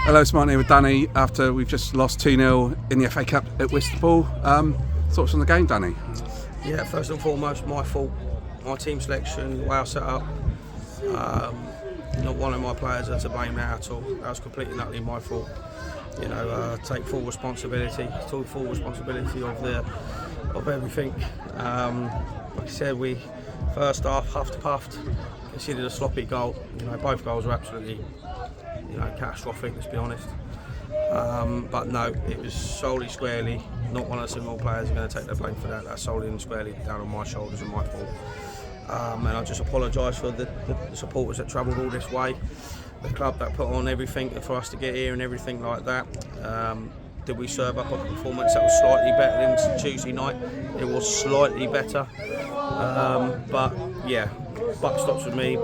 Hello, it's Martin here with Danny after we've just lost 2-0 in the FA Cup at Whitstable. Thoughts on the game, Danny? Yeah, first and foremost, my fault. My team selection, the way I set up. Not one of my players are to blame there at all. That was completely and utterly my fault. Take full responsibility. Took full responsibility of everything. Like I said, we first half puffed, conceded a sloppy goal. Both goals were absolutely, catastrophic. Let's be honest. But no, it was solely squarely. Not one of the single players are going to take the blame for that. That's solely and squarely down on my shoulders and my fault. And I just apologise for the supporters that travelled all this way, the club that put on everything for us to get here and everything like that. Did we serve up a performance that was slightly better than Tuesday night? It was slightly better, but yeah, buck stops with me,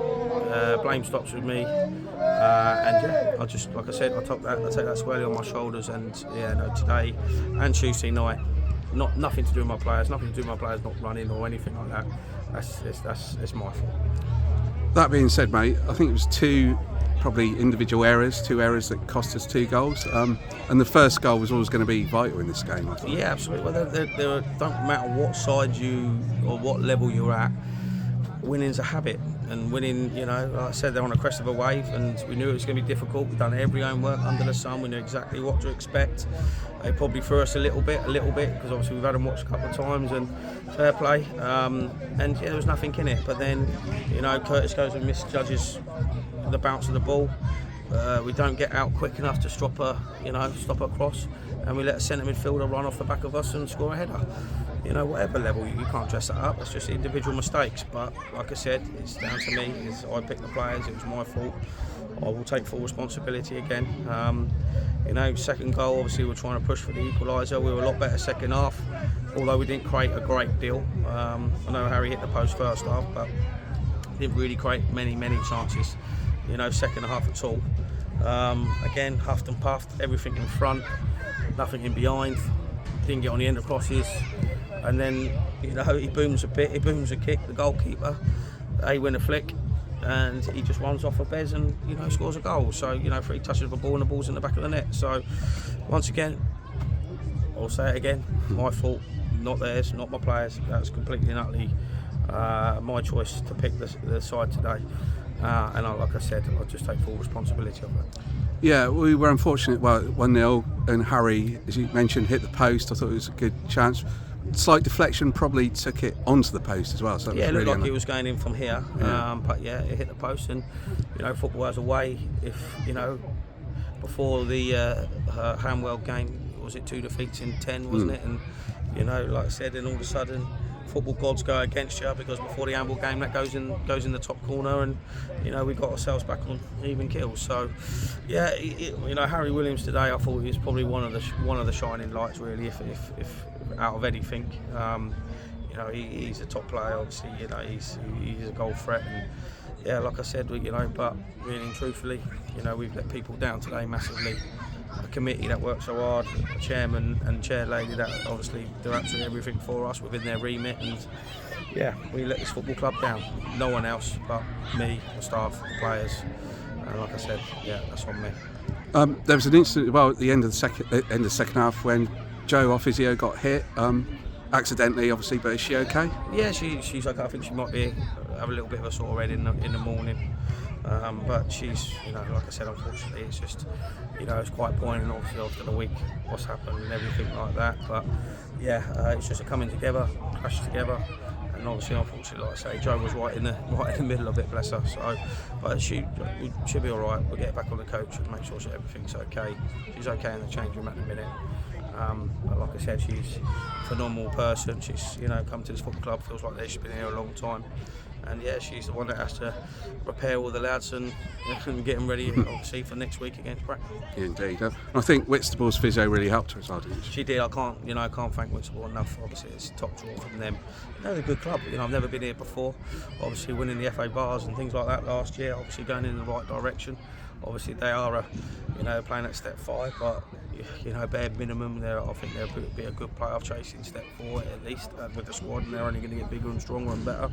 blame stops with me, and yeah, I just, like I said, I take that squarely on my shoulders. And yeah, no, today and Tuesday night, nothing to do with my players, not running or anything like that. That's my fault. That being said, mate, I think it was two individual errors that cost us 2 goals. And the first goal was always going to be vital in this game, I thought. Yeah, absolutely. Well, there don't matter what side you or what level you're at, winning's a habit. And winning, like I said, they're on a crest of a wave, and we knew it was going to be difficult. We've done every homework under the sun. We knew exactly what to expect. They probably threw us a little bit, because obviously we've had them watched a couple of times, and fair play. And yeah, there was nothing in it. But then, Curtis goes and misjudges the bounce of the ball. We don't get out quick enough to stop a cross, and we let a centre midfielder run off the back of us and score a header. Whatever level, you can't dress that up. It's just individual mistakes. But like I said, it's down to me. I picked the players. It was my fault. I will take full responsibility again. Second goal, obviously we're trying to push for the equaliser. We were a lot better second half, although we didn't create a great deal. I know Harry hit the post first half, but didn't really create many chances. Second half at all. Again, huffed and puffed, everything in front, nothing in behind. Didn't get on the end of crosses, and then he booms a kick, the goalkeeper. They win a flick, and he just runs off a bez and scores a goal. So 3 touches of the ball and the ball's in the back of the net. So once again, I'll say it again, my fault, not theirs, not my players. That's completely and utterly my choice to pick the side today. And like I said, I'll just take full responsibility of it. Yeah, we were unfortunate. Well, 1-0, and Harry, as you mentioned, hit the post. I thought it was a good chance. Slight deflection probably took it onto the post as well. So yeah, it looked really like it was going in from here. Yeah. But yeah, it hit the post, and football has a way. If before the Hamwell game, was it 2 defeats in 10, wasn't it? And like I said, then all of a sudden, football gods go against you, because before the Hamwell game, that goes in the top corner, and we got ourselves back on even kills. So yeah, Harry Williams today, I thought he was probably one of the shining lights, really, if out of anything. He's a top player, obviously. He's a goal threat, and yeah, like I said, but really and truthfully, we've let people down today massively. A committee that works so hard, a chairman and chair lady that obviously do absolutely everything for us within their remit, and yeah, we let this football club down. No one else but me, the staff, the players, and like I said, yeah, that's on me. There was an incident at the end of the second half when Jo, our physio, got hit accidentally, obviously, but is she okay? Yeah, she's okay. I think she might have a little bit of a sore head in the morning. But she's, like I said, unfortunately, it's just, it's quite poignant, obviously, after the week, what's happened and everything like that. But yeah, it's just a coming together, crash together, and obviously, unfortunately, like I say, Jo was right in the middle of it, bless her. So, but she'll be all right. We'll get her back on the coach and make sure everything's okay. She's okay in the change room at the minute. But like I said, she's a phenomenal person. She's come to this football club, feels like she's been here a long time. And yeah, she's the one that has to prepare all the lads and get them ready, obviously, for next week against Bracknell. Yeah, indeed. I think Whitstable's physio really helped her as well, didn't she? She did. I can't thank Whitstable enough. Obviously, it's a top draw from them. They're a good club. I've never been here before. Obviously, winning the FA Bars and things like that last year. Obviously, going in the right direction. Obviously, they are playing at step 5, but bare minimum. I think they'll be a good playoff chasing step 4 at least with the squad, and they're only going to get bigger and stronger and better.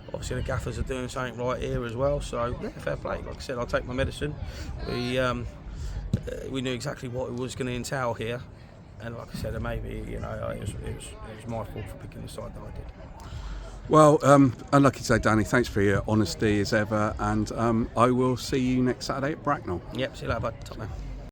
Obviously, the gaffers are doing something right here as well. So yeah, fair play. Like I said, I'll take my medicine. We we knew exactly what it was going to entail here. And like I said, maybe it was my fault for picking the side that I did. Well, unlucky today, Danny. Thanks for your honesty as ever, and I will see you next Saturday at Bracknell. Yep, see you later, bud. Top man.